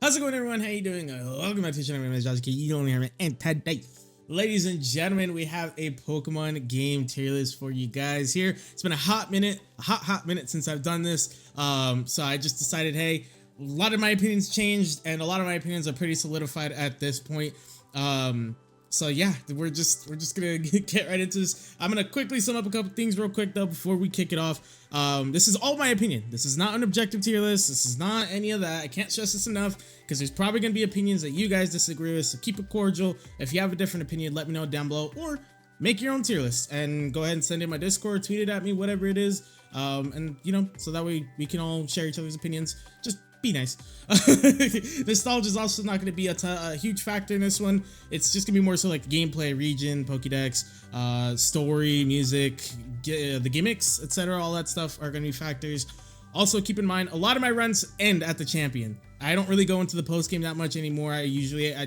How's it going, everyone? How you doing? Welcome back to the channel. My name is Josh K. You don't hear me. And today, ladies and gentlemen, we have a Pokemon game tier list for you guys here. It's been a hot minute since I've done this. So I just decided, hey, a lot of my opinions changed, and a lot of my opinions are pretty solidified at this point. So yeah, we're just gonna get right into this. I'm gonna quickly sum up a couple things real quick though before we kick it off. This is all my opinion. This is not an objective tier list. This is not any of that. I can't stress this enough because there's probably gonna be opinions that you guys disagree with. So keep it cordial. If you have a different opinion, let me know down below, or make your own tier list and go ahead and send it in my Discord, tweet it at me, whatever it is. And you know, so that way we can all share each other's opinions. Just be nice. Nostalgia is also not going to be a huge factor in this one. It's just going to be more so like gameplay, region, Pokédex, story, music, the gimmicks, etc. All that stuff are going to be factors. Also, keep in mind, a lot of my runs end at the champion. I don't really go into the post game that much anymore. I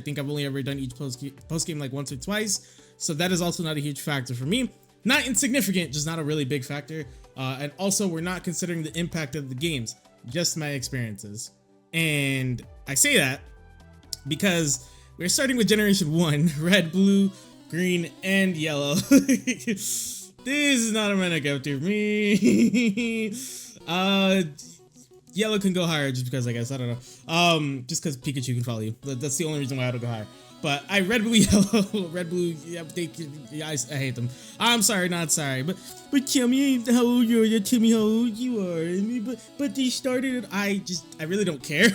think I've only ever done each post game like once or twice. So that is also not a huge factor for me. Not insignificant, just not a really big factor. And also, we're not considering the impact of the games, just my experiences. And I say that because we're starting with Generation 1, red, blue, green, and yellow. This is not a Renegade for me. Yellow can go higher just because, I guess, I don't know. Just because Pikachu can follow you. That's the only reason why I would go higher. But red, blue, yellow, red, blue, yeah, I hate them. I'm sorry, not sorry, but tell me how old you are. Tell me how old you are. But they started. I really don't care.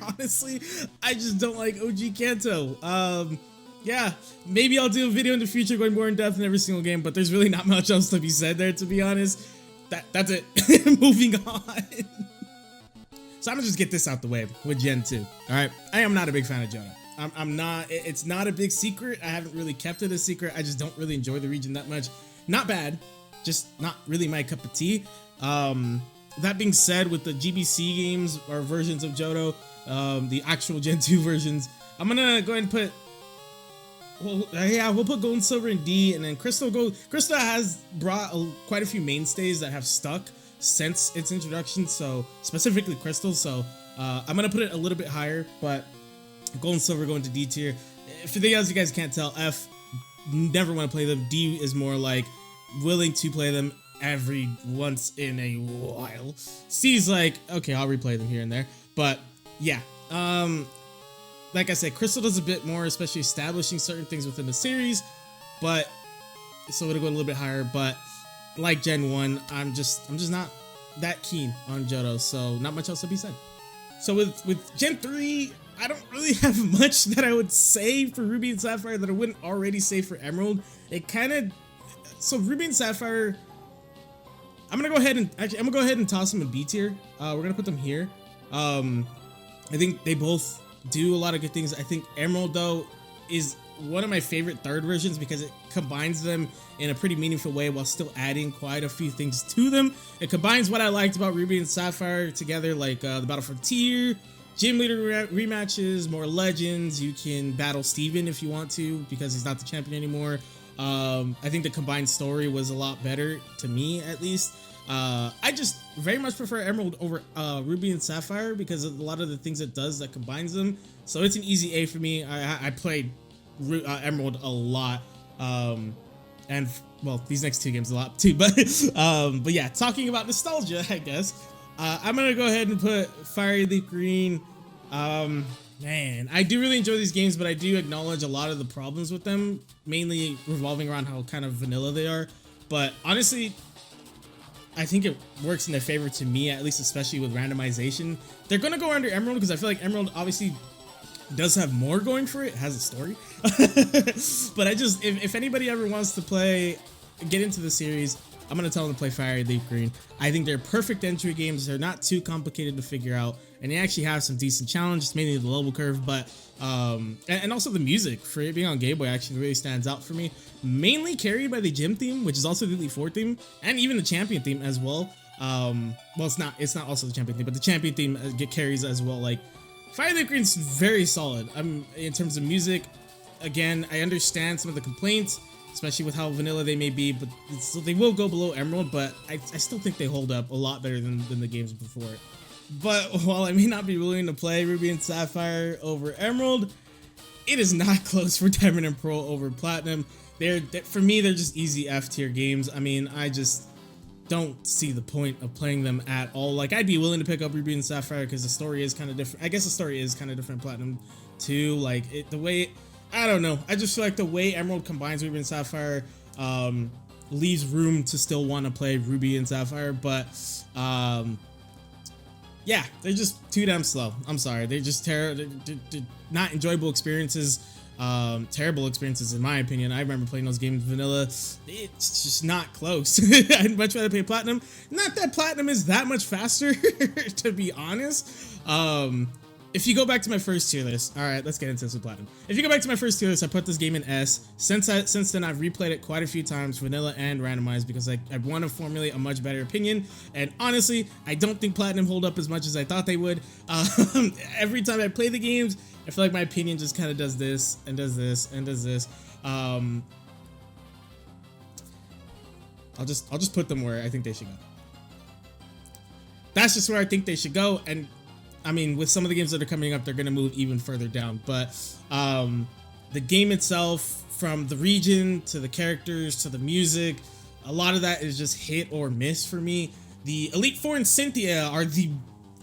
Honestly, I just don't like OG Kanto. Yeah, maybe I'll do a video in the future going more in depth in every single game, but there's really not much else to be said there, to be honest. That's it. Moving on. So I'm gonna just get this out the way with Gen 2. All right, I am not a big fan of Johto. I'm not, it's not a big secret. I haven't really kept it a secret. I just don't really enjoy the region that much. Not bad, just not really my cup of tea. That being said, with the GBC games or versions of Johto, the actual Gen 2 versions, I'm gonna go ahead and put, well, yeah, we'll put Gold and Silver in D, and then Crystal Gold. Crystal has brought quite a few mainstays that have stuck since its introduction, so specifically Crystal, so I'm gonna put it a little bit higher, but Gold and Silver going to D tier. For the guys, you guys can't tell, F, never want to play them. D is more like willing to play them every once in a while. C is like, okay, I'll replay them here and there. But yeah, like I said, Crystal does a bit more, especially establishing certain things within the series. But so it'll go a little bit higher. But like Gen 1, I'm just not that keen on Johto, so not much else to be said. So with Gen 3, I don't really have much that I would say for Ruby and Sapphire that I wouldn't already say for Emerald. It kind of, so Ruby and Sapphire, I'm gonna go ahead and toss them in B tier. We're gonna put them here. I think they both do a lot of good things. I think Emerald though is one of my favorite third versions because it combines them in a pretty meaningful way while still adding quite a few things to them. It combines what I liked about Ruby and Sapphire together, like the Battle Frontier, Gym Leader rematches, more legends. You can battle Steven if you want to because he's not the champion anymore. I think the combined story was a lot better, to me at least. I just very much prefer Emerald over Ruby and Sapphire because of a lot of the things it does that combines them. So it's an easy A for me. I played Emerald a lot. And well, these next two games a lot too. But yeah, talking about nostalgia, I guess. I'm gonna go ahead and put Fiery Leaf Green. Man, I do really enjoy these games, but I do acknowledge a lot of the problems with them, mainly revolving around how kind of vanilla they are. But honestly, I think it works in their favor to me, at least, especially with randomization. They're gonna go under Emerald because I feel like Emerald obviously does have more going for it. It has a story. But I just, if anybody ever wants to get into the series, I'm going to tell them to play Fire Leaf Green. I think they're perfect entry games. They're not too complicated to figure out. And they actually have some decent challenges, mainly the level curve. But, and also the music for it being on Game Boy actually really stands out for me. Mainly carried by the gym theme, which is also the Elite Four theme. And even the champion theme as well. Well, it's not also the champion theme, but the champion theme carries as well. Like, Fire Leaf Green's very solid. In terms of music, again, I understand some of the complaints, especially with how vanilla they may be, but so they will go below Emerald, but I still think they hold up a lot better than the games before it. But while I may not be willing to play Ruby and Sapphire over Emerald, it is not close for Diamond and Pearl over Platinum. For me, they're just easy F tier games. I mean, I just don't see the point of playing them at all. Like, I'd be willing to pick up Ruby and Sapphire because the story is kind of different. I guess the story is kind of different in Platinum too. Like, I don't know. I just feel like the way Emerald combines Ruby and Sapphire leaves room to still want to play Ruby and Sapphire, but yeah, they're just too damn slow. I'm sorry. They're just they're not enjoyable experiences. Terrible experiences in my opinion. I remember playing those games vanilla. It's just not close. I'd much rather play Platinum. Not that Platinum is that much faster, to be honest. If you go back to my first tier list, all right, let's get into this with Platinum. If you go back to my first tier list, I put this game in S. Since then, I've replayed it quite a few times, vanilla and randomized, because I want to formulate a much better opinion. And honestly, I don't think Platinum hold up as much as I thought they would. Every time I play the games, I feel like my opinion just kind of does this and does this and does this. I'll just put them where I think they should go. That's just where I think they should go. And I mean, with some of the games that are coming up, they're going to move even further down. But the game itself, from the region to the characters to the music, a lot of that is just hit or miss for me. The Elite Four and Cynthia are the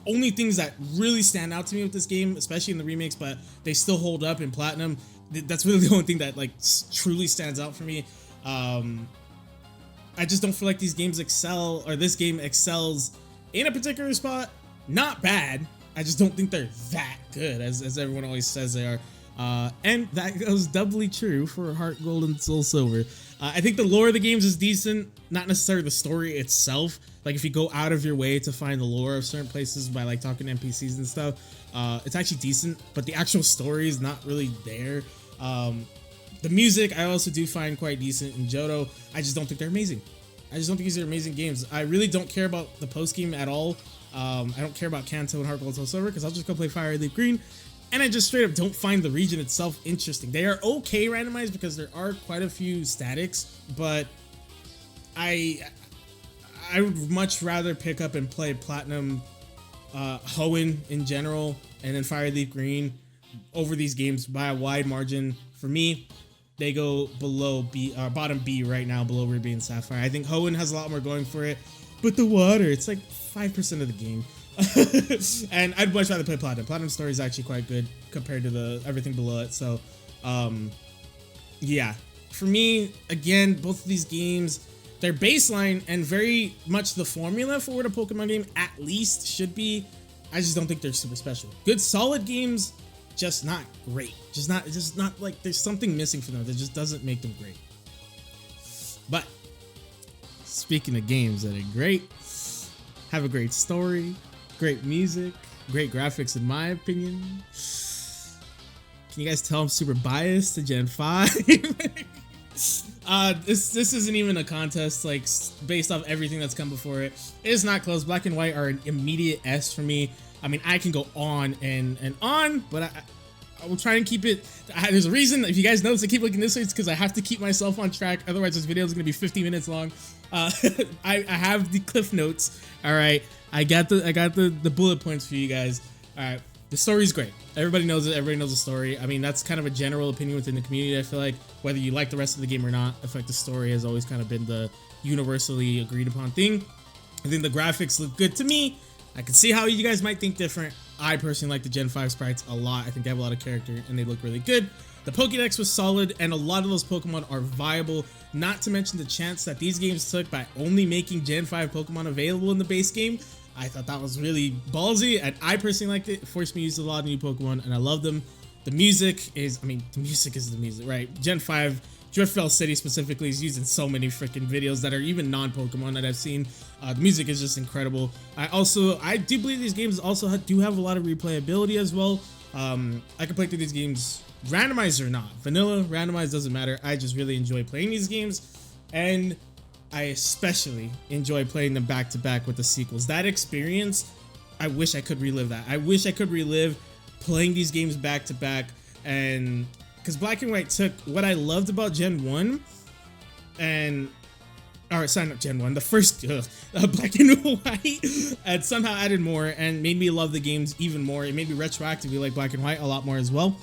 only things that really stand out to me with this game, especially in the remakes, but they still hold up in Platinum. That's really the only thing that like truly stands out for me. I just don't feel like these games excel, or this game excels in a particular spot. Not bad. I just don't think they're that good as everyone always says they are. And that goes doubly true for Heart Gold and Soul Silver. I think the lore of the games is decent, not necessarily the story itself. Like, if you go out of your way to find the lore of certain places by like talking to NPCs and stuff, it's actually decent, but the actual story is not really there. The music I also do find quite decent in Johto. I just don't think they're amazing. I just don't think these are amazing games. I really don't care about the post game at all. I don't care about Kanto and Heart Gold Soul Silver because I'll just go play Fire Leaf Green. And I just straight up don't find the region itself interesting. They are okay randomized because there are quite a few statics, but I would much rather pick up and play Platinum, Hoenn in general, and then Fire Leaf Green over these games by a wide margin. For me, they go below bottom B right now, below Ruby and Sapphire. I think Hoenn has a lot more going for it, but the water, it's like 5% of the game. And I'd much rather play Platinum. Platinum story is actually quite good compared to the everything below it. So, yeah, for me, again, both of these games, their baseline and very much the formula for what a Pokemon game at least should be. I just don't think they're super special. Good, solid games, just not great. Just not like there's something missing for them that just doesn't make them great. But speaking of games that are great, have a great story, great music, great graphics in my opinion. Can you guys tell I'm super biased to Gen 5? This isn't even a contest, like, based off everything that's come before it. It is not close. Black and White are an immediate S for me. I mean, I can go on and on, but I will try and keep it. There's a reason, if you guys notice I keep looking this way, it's because I have to keep myself on track. Otherwise, this video is going to be 50 minutes long. I have the cliff notes. All right, I got the bullet points for you guys. All right, the story's great. Everybody knows it. Everybody knows the story. I mean, that's kind of a general opinion within the community. I feel like whether you like the rest of the game or not, I feel like the story has always kind of been the universally agreed upon thing. I think the graphics look good to me. I can see how you guys might think different. I personally like the Gen 5 sprites a lot. I think they have a lot of character and they look really good. The Pokédex was solid and a lot of those Pokemon are viable, not to mention the chance that these games took by only making Gen 5 Pokemon available in the base game. I thought that was really ballsy, and I personally liked it. It forced me to use a lot of new Pokemon, and I love them. The music is, the music is the music, right? Gen 5, Driftveil City specifically, is used in so many freaking videos that are even non-Pokemon that I've seen. The music is just incredible. I do believe these games also do have a lot of replayability as well. I can play through these games randomized or not. Vanilla, randomized, doesn't matter. I just really enjoy playing these games, and I especially enjoy playing them back to back with the sequels. That experience, I wish I could relive that. I wish I could relive playing these games back to back, and because Black and White took what I loved about Gen 1 and or sorry, not Gen 1, the first Black and White, and somehow added more and made me love the games even more. It made me retroactively like Black and White a lot more as well.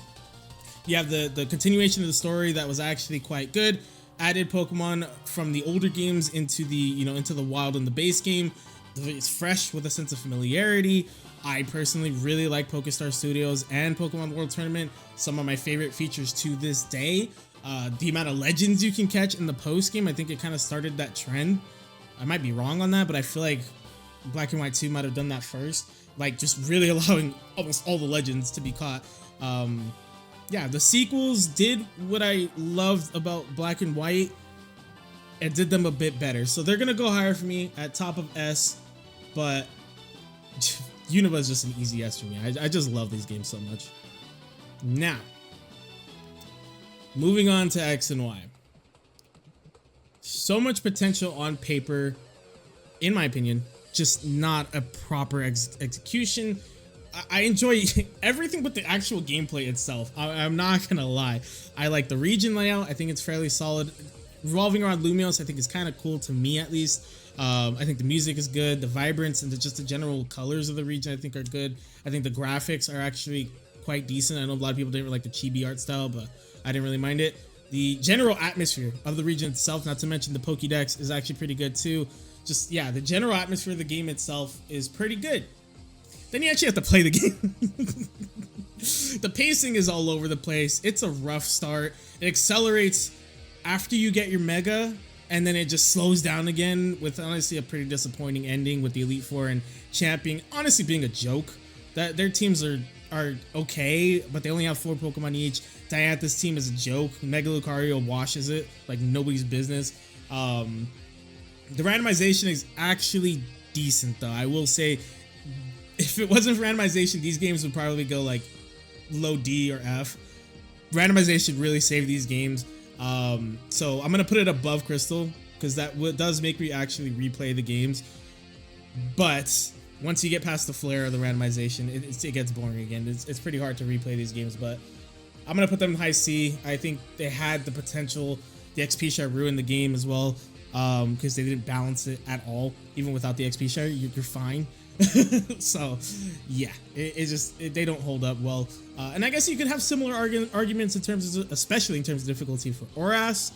You have the continuation of the story that was actually quite good. Added Pokemon from the older games into the into the wild and the base game. It's fresh with a sense of familiarity. I personally really like PokeStar Studios and Pokemon World Tournament. Some of my favorite features to this day. The amount of legends you can catch in the post game, I think it kind of started that trend. I might be wrong on that, but I feel like Black and White 2 might have done that first. Like just really allowing almost all the legends to be caught. Yeah, the sequels did what I loved about Black and White and did them a bit better. So they're gonna go higher for me at top of S, but Unova is just an easy S for me. I just love these games so much. Now, moving on to X and Y. So much potential on paper, in my opinion, just not a proper execution. I enjoy everything but the actual gameplay itself. I'm not gonna lie. I like the region layout. I think it's fairly solid. Revolving around Lumios, I think is kind of cool to me at least. I think the music is good. The vibrance and just the general colors of the region I think are good. I think the graphics are actually quite decent. I know a lot of people didn't like the chibi art style, but I didn't really mind it. The general atmosphere of the region itself, not to mention the Pokédex, is actually pretty good too. Just, yeah, the general atmosphere of the game itself is pretty good. Then you actually have to play the game. The pacing is all over the place. It's a rough start. It accelerates after you get your Mega, and then it just slows down again with honestly a pretty disappointing ending with the Elite Four and Champion honestly being a joke. That their teams are okay, but they only have 4 Pokemon each. Dianthus team is a joke. Mega Lucario washes it like nobody's business. The randomization is actually decent though. I will say, if it wasn't for randomization, these games would probably go like low D or F. Randomization really saved these games. So I'm gonna put it above Crystal because that does make me actually replay the games. But once you get past the flare of the randomization, it gets boring again. It's pretty hard to replay these games, but I'm gonna put them in high C. I think they had the potential. The XP share ruined the game as well because they didn't balance it at all. Even without the XP share, you're fine. So yeah, they don't hold up well. And I guess you could have similar arguments in terms of, especially in terms of difficulty for Oras.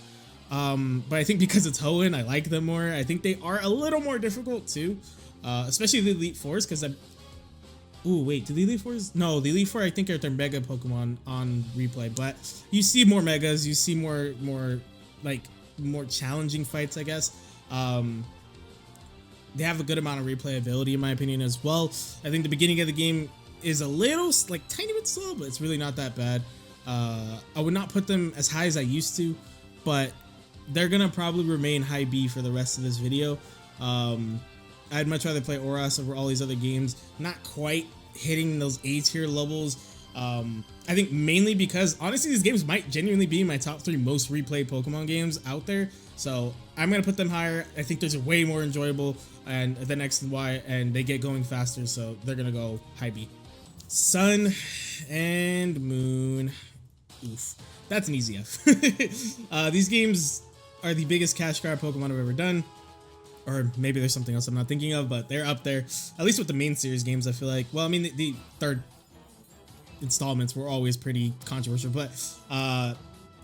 But I think because it's Hoenn, I like them more. I think they are a little more difficult too. Especially the Elite Fours, because ooh, wait, do the Elite Fours? No, the Elite Four I think are their Mega Pokemon on replay, but you see more Megas, you see more challenging fights, I guess. They have a good amount of replayability in my opinion as well. I think the beginning of the game is a little, like, tiny bit slow, but it's really not that bad. I would not put them as high as I used to, but they're gonna probably remain high B for the rest of this video. I'd much rather play Oras over all these other games. Not quite hitting those A tier levels. I think mainly because honestly these games might genuinely be my top 3 most replayed Pokemon games out there. So I'm gonna put them higher. I think there's a way more enjoyable and than X and Y, and they get going faster, so they're gonna go high B. Sun and Moon. Oof. That's an easy F. These games are the biggest cash grab Pokemon I've ever done. Or maybe there's something else I'm not thinking of, but they're up there. At least with the main series games, I feel like. Well, I mean, the third installments were always pretty controversial, but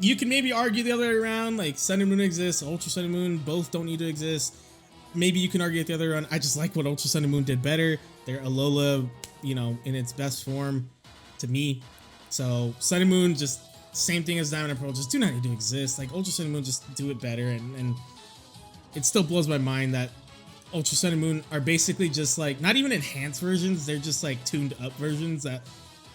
you can maybe argue the other way around. Like, Sun and Moon exists, Ultra Sun and Moon both don't need to exist. Maybe you can argue it the other way around. I just like what Ultra Sun and Moon did better. They're Alola, in its best form to me. So Sun and Moon, just same thing as Diamond and Pearl, just do not need to exist. Like, Ultra Sun and Moon just do it better, and it still blows my mind that Ultra Sun and Moon are basically just like, not even enhanced versions, they're just like tuned up versions that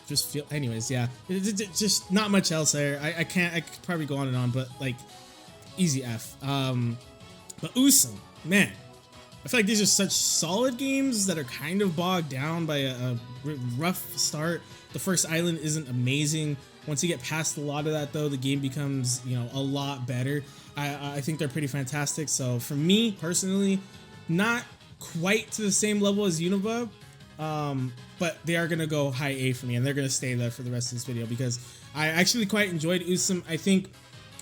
just feel, anyways, yeah. It's just not much else there. I could probably go on and on, but like, easy F. But Usum, man, I feel like these are such solid games that are kind of bogged down by a rough start. The first island isn't amazing. Once you get past a lot of that though, the game becomes, a lot better. I think they're pretty fantastic. So for me personally, not quite to the same level as Unova, but they are going to go high A for me, and they're going to stay there for the rest of this video because I actually quite enjoyed Usum. I think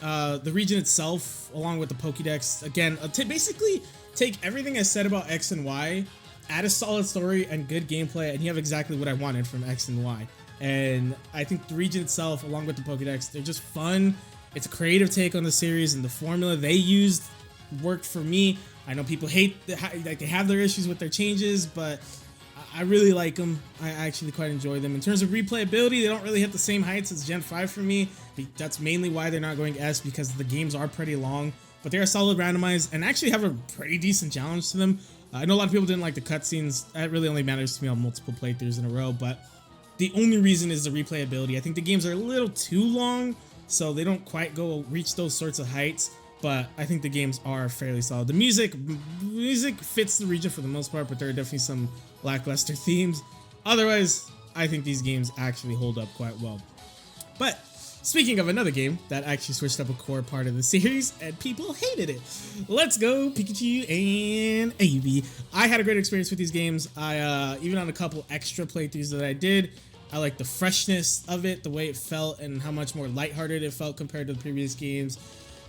The region itself, along with the Pokédex, again, basically take everything I said about X and Y, add a solid story and good gameplay, and you have exactly what I wanted from X and Y. And I think the region itself, along with the Pokédex, they're just fun. It's a creative take on the series, and the formula they used worked for me. I know people hate, like they have their issues with their changes, but I really like them. I actually quite enjoy them. In terms of replayability, they don't really hit the same heights as Gen 5 for me. That's mainly why they're not going S, because the games are pretty long, but they are solid randomized and actually have a pretty decent challenge to them. I know a lot of people didn't like the cutscenes. That really only matters to me on multiple playthroughs in a row, but the only reason is the replayability. I think the games are a little too long, so they don't quite reach those sorts of heights, but I think the games are fairly solid. The music fits the region for the most part, but there are definitely some lackluster themes. Otherwise, I think these games actually hold up quite well. But speaking of another game that actually switched up a core part of the series and people hated it, let's go Pikachu and Eevee. I had a great experience with these games. I even on a couple extra playthroughs that I did, I like the freshness of it, the way it felt, and how much more lighthearted it felt compared to the previous games.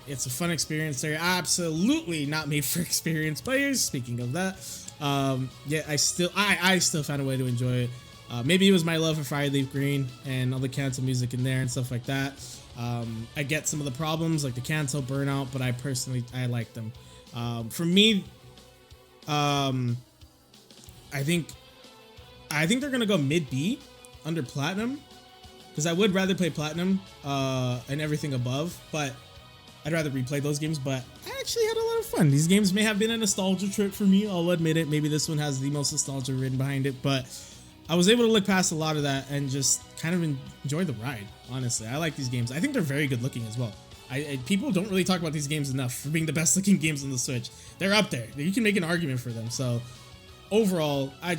It's a fun experience. They're absolutely not made for experienced players. Speaking of that, yeah, I still found a way to enjoy it. Maybe it was my love for Fire Leaf Green and all the Kanto music in there and stuff like that. I get some of the problems like the Kanto burnout, but I like them. For me, I think they're gonna go mid B under Platinum, because I would rather play Platinum and everything above, but I'd rather replay those games. But I actually had a lot of fun. These games may have been a nostalgia trip for me, I'll admit it. Maybe this one has the most nostalgia written behind it, but I was able to look past a lot of that and just kind of enjoy the ride. Honestly, I like these games. I think they're very good looking as well. People don't really talk about these games enough for being the best looking games on the Switch. They're up there. You can make an argument for them. So overall, I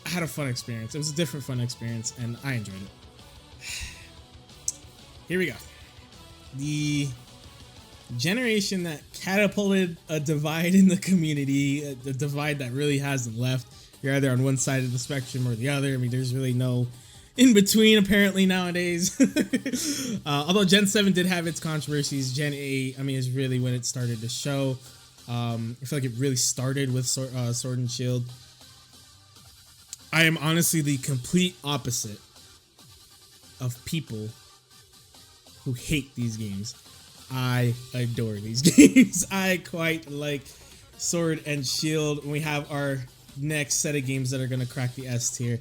had a fun experience. It was a different fun experience, and I enjoyed it. Here we go. The generation that catapulted a divide in the community, a divide that really hasn't left. You're either on one side of the spectrum or the other. I mean, there's really no in between apparently nowadays. Although Gen 7 did have its controversies, Gen 8, I mean, is really when it started to show. I feel like it really started with Sword and Shield. I am honestly the complete opposite of people who hate these games. I adore these games. I quite like Sword and Shield. We have our next set of games that are going to crack the S tier.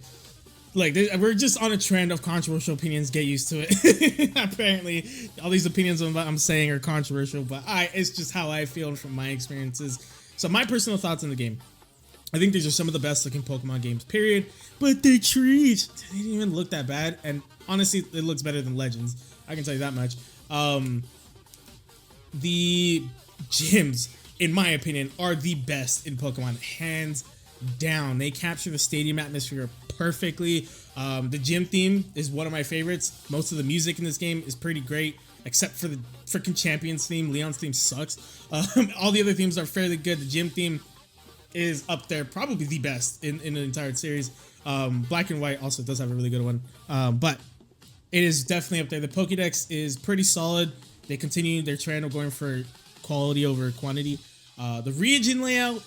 Like, we're just on a trend of controversial opinions. Get used to it. Apparently, all these opinions I'm saying are controversial, but it's just how I feel from my experiences. So my personal thoughts on the game. I think these are some of the best looking Pokemon games, period. But they're trees. They didn't even look that bad. And honestly, it looks better than Legends. I can tell you that much. The gyms, in my opinion, are the best in Pokemon, hands down. They capture the stadium atmosphere perfectly. The gym theme is one of my favorites. Most of the music in this game is pretty great, except for the freaking Champions theme. Leon's theme sucks. All the other themes are fairly good. The gym theme is up there, probably the best in the entire series. Black and White also does have a really good one, but it is definitely up there. The Pokédex is pretty solid. They continue their trend of going for quality over quantity. The region layout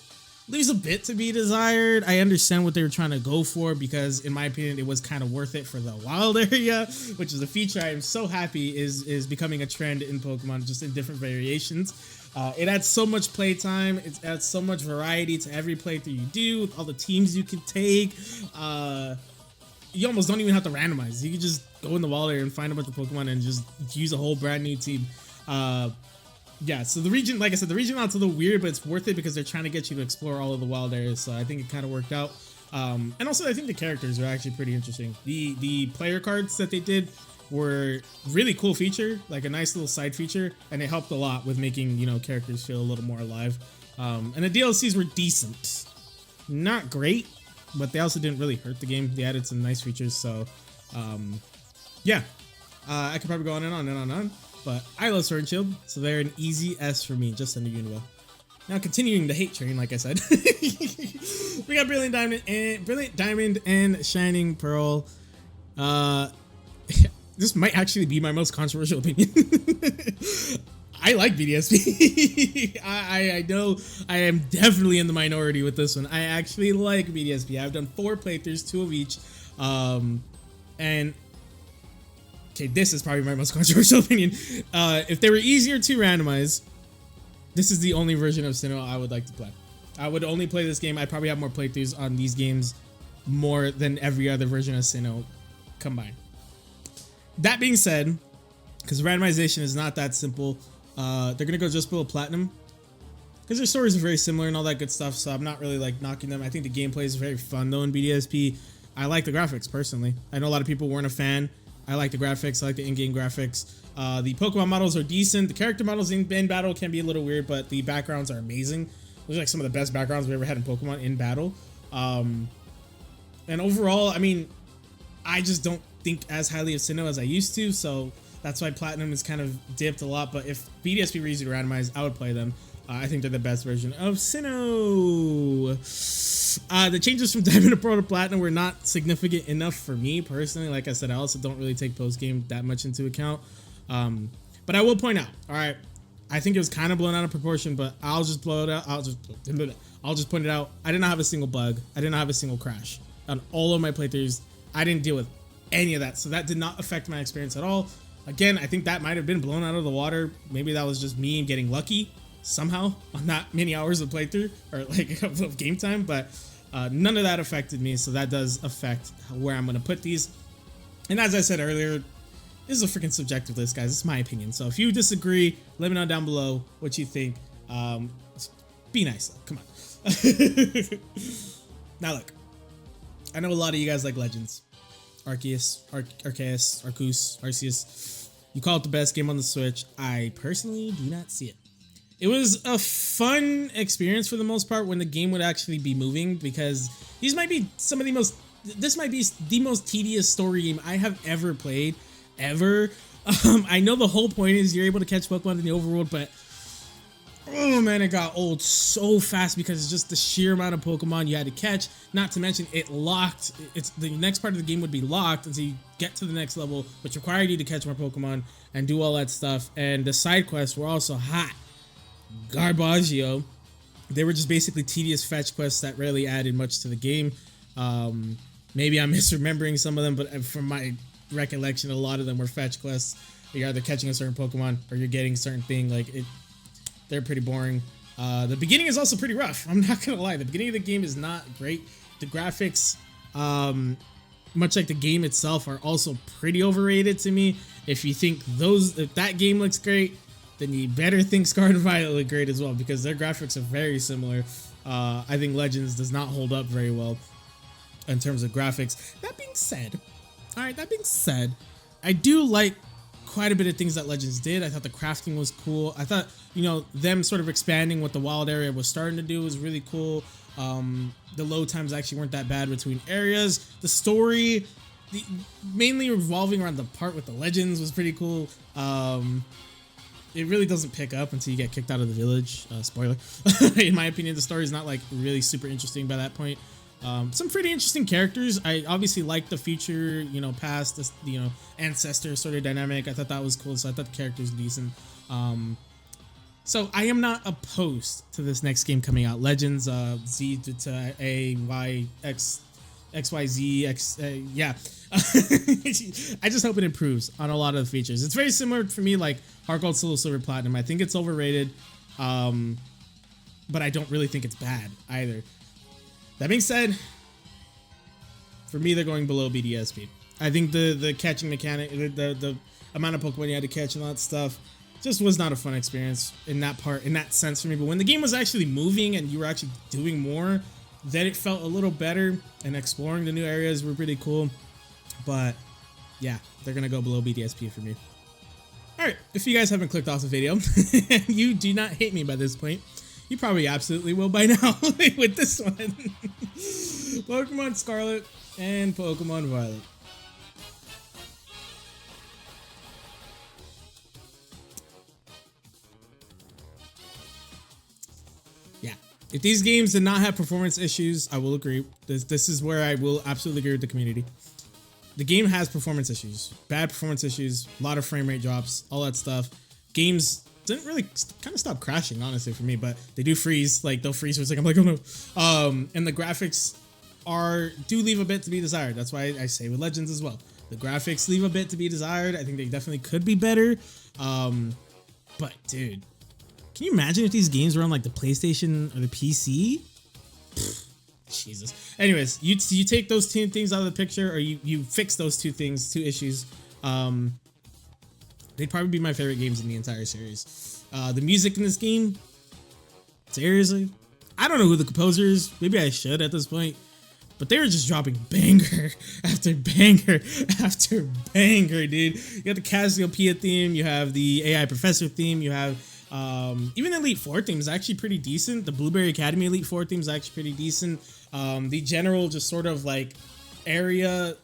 leaves a bit to be desired. I understand what they were trying to go for, because in my opinion, it was kind of worth it for the wild area, which is a feature I am so happy is becoming a trend in Pokemon, just in different variations. It adds so much playtime. It adds so much variety to every playthrough you do, with all the teams you can take. You almost don't even have to randomize. You can just go in the wild area and find a bunch of Pokemon and just use a whole brand new team. Yeah, so the region, like I said, the region out's a little weird, but it's worth it because they're trying to get you to explore all of the wild areas. So I think it kind of worked out. And also, I think the characters are actually pretty interesting. The player cards that they did were really cool feature, like a nice little side feature, and it helped a lot with making, you know, characters feel a little more alive. And the DLCs were decent, not great, but they also didn't really hurt the game. They added some nice features. So yeah, I could probably go on and on and on and on. But I love Sword and Shield, so they're an easy S for me, just under Unova. Now, continuing the hate train, like I said, we got Brilliant Diamond and Shining Pearl. This might actually be my most controversial opinion. I like BDSP. I know I am definitely in the minority with this one. I actually like BDSP. I've done 4 playthroughs, 2 of each. And okay, this is probably my most controversial opinion. If they were easier to randomize, this is the only version of Sinnoh I would like to play. I would only play this game. I'd probably have more playthroughs on these games more than every other version of Sinnoh combined. That being said, because randomization is not that simple, they're gonna go just below platinum because their stories are very similar and all that good stuff. So I'm not really like knocking them. I think the gameplay is very fun though in BDSP. I like the graphics personally. I know a lot of people weren't a fan. I like the graphics. I like the in-game graphics. The Pokemon models are decent. The character models in battle can be a little weird, but the backgrounds are amazing. Those are like some of the best backgrounds we ever had in Pokemon in battle. And overall, I mean, I just don't think as highly of Sinnoh as I used to, so that's why Platinum is kind of dipped a lot. But if BDSP were easy to randomize, I would play them. I think they're the best version of Sinnoh. The changes from Diamond to Pearl to Platinum were not significant enough for me personally. Like I said, I also don't really take post-game that much into account. But I will point out, all right, I think it was kind of blown out of proportion, but I'll just blow it out. I'll just point it out. I did not have a single bug. I did not have a single crash on all of my playthroughs. I didn't deal with any of that, so that did not affect my experience at all. Again, I think that might have been blown out of the water. Maybe that was just me getting lucky somehow on that many hours of playthrough or like of game time, but none of that affected me, so that does affect where I'm going to put these. And as I said earlier, this is a freaking subjective list, guys. It's my opinion, so if you disagree, let me know down below what you think. Be nice though. Come on. Now look, I know a lot of you guys like Legends. Arceus, Arceus. You call it the best game on the Switch. I personally do not see it. It was a fun experience for the most part when the game would actually be moving, because these might be some of the most, this might be the most tedious story game I have ever played, ever. I know the whole point is you're able to catch Pokemon in the overworld, but oh man, it got old so fast because it's just the sheer amount of Pokemon you had to catch. Not to mention it locked. It's the next part of the game would be locked until you get to the next level, which required you to catch more Pokemon and do all that stuff. And the side quests were also hot garbaggio. They were just basically tedious fetch quests that rarely added much to the game. Maybe I'm misremembering some of them, but from my recollection, a lot of them were fetch quests. You're either catching a certain Pokemon or you're getting a certain thing. Like it. They're pretty boring. The beginning is also pretty rough. I'm not gonna lie. The beginning of the game is not great. The graphics, much like the game itself, are also pretty overrated to me. If you think if that game looks great, then you better think Scarlet and Violet look great as well, because their graphics are very similar. I think Legends does not hold up very well in terms of graphics. That being said, I do like quite a bit of things that Legends did. I thought the crafting was cool. I thought, you know, them sort of expanding what the wild area was starting to do was really cool. The load times actually weren't that bad between areas. The story, mainly revolving around the part with the Legends, was pretty cool. It really doesn't pick up until you get kicked out of the village. Spoiler. In my opinion, the story is not like really super interesting by that point. Some pretty interesting characters. I obviously like the future, you know, past this, you know, ancestor sort of dynamic. I thought that was cool, so I thought the characters decent. So I am not opposed to this next game coming out. Legends, Z to A, Y, X, Y, Z, X, yeah. I just hope it improves on a lot of the features. It's very similar for me, like Heart Gold, Soul Silver, Platinum. I think it's overrated, but I don't really think it's bad either. That being said, for me, they're going below BDSP. I think the catching mechanic, the amount of Pokemon you had to catch and all that stuff, just was not a fun experience in that sense for me. But when the game was actually moving and you were actually doing more, then it felt a little better, and exploring the new areas were pretty cool. But yeah, they're gonna go below BDSP for me. Alright, if you guys haven't clicked off the video, and you do not hate me by this point, you probably absolutely will by now with this one. Pokemon Scarlet and Pokemon Violet. Yeah, if these games did not have performance issues, I will agree. This is where I will absolutely agree with the community. The game has performance issues, bad performance issues, a lot of frame rate drops, all that stuff. Games didn't really kind of stop crashing, honestly, for me, but they do freeze. Like, they'll freeze for a second. I'm like, oh no. And the graphics do leave a bit to be desired. That's why I say with Legends as well. The graphics leave a bit to be desired. I think they definitely could be better. But dude, can you imagine if these games were on like the PlayStation or the PC? Pfft, Jesus. Anyways, you take those two things out of the picture, or you fix those two issues. They'd probably be my favorite games in the entire series. The music in this game, seriously, I don't know who the composer is. Maybe I should at this point. But they were just dropping banger after banger after banger, dude. You got the Cassiopeia theme, you have the AI Professor theme, you have even the Elite Four theme is actually pretty decent. The Blueberry Academy Elite Four theme is actually pretty decent. The general just sort of like area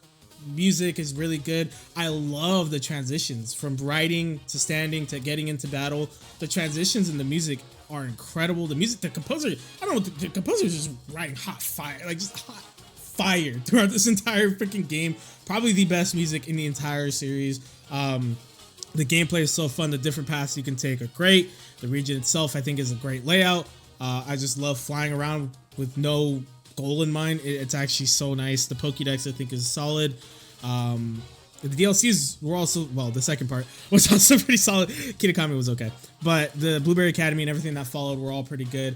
music is really good. I love the transitions from riding to standing to getting into battle. The transitions in the music are incredible. The music, the composer, I don't know, the composer is just writing hot fire, like just hot fire throughout this entire freaking game. Probably the best music in the entire series. The gameplay is so fun. The different paths you can take are great. The region itself, I think, is a great layout. I just love flying around with no goal in mind. It's actually so nice. The Pokédex, I think, is solid. The DLCs were also, well, the second part was also pretty solid. Kitakami was okay, but the Blueberry Academy and everything that followed were all pretty good.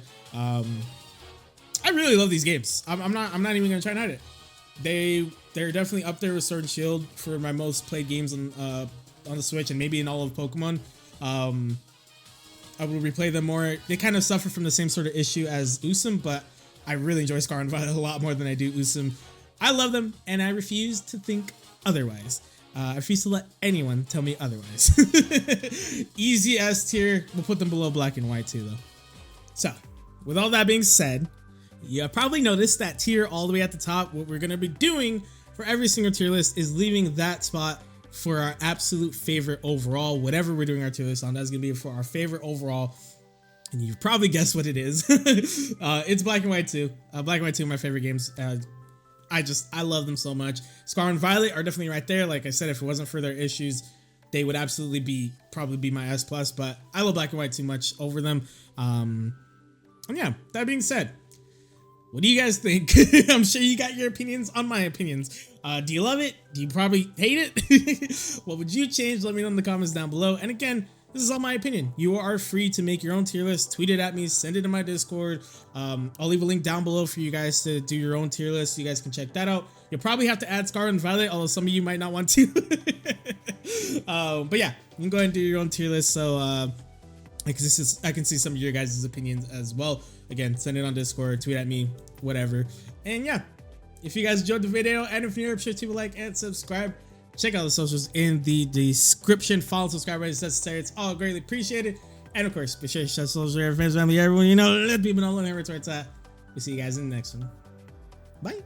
I really love these games. I'm not even gonna try and hide it. They're definitely up there with Sword and Shield for my most played games on the Switch, and maybe in all of Pokemon. I will replay them more. They kind of suffer from the same sort of issue as Usum, but I really enjoy Scar and Violet a lot more than I do Usum. I love them, and I refuse to think otherwise. I refuse to let anyone tell me otherwise. Easy S tier. We'll put them below Black and White too, though. So, with all that being said, you probably noticed that tier all the way at the top. What we're going to be doing for every single tier list is leaving that spot for our absolute favorite overall. Whatever we're doing our tier list on, that's going to be for our favorite overall. And you've probably guessed what it is. It's Black and White 2. Black and White 2 are my favorite games. I love them so much. Scar and Violet are definitely right there. Like I said, if it wasn't for their issues, they would absolutely probably be my S+, but I love Black and White too much over them. And yeah, that being said, what do you guys think? I'm sure you got your opinions on my opinions. Do you love it? Do you probably hate it? What would you change? Let me know in the comments down below. And again, this is all my opinion. You are free to make your own tier list. Tweet it at me. Send it to my Discord. I'll leave a link down below for you guys to do your own tier list. You guys can check that out. You'll probably have to add Scar and Violet, although some of you might not want to. But yeah, you can go ahead and do your own tier list. So I can see some of your guys' opinions as well. Again, send it on Discord, tweet at me, whatever. And yeah, if you guys enjoyed the video, and if you're new, be sure to like and subscribe. Check out the socials in the description. Follow, subscribe, as necessary. It's all greatly appreciated. And of course, be sure to share socials with your friends, family, everyone you know. Let people know. Let me know where it's at. We'll see you guys in the next one. Bye.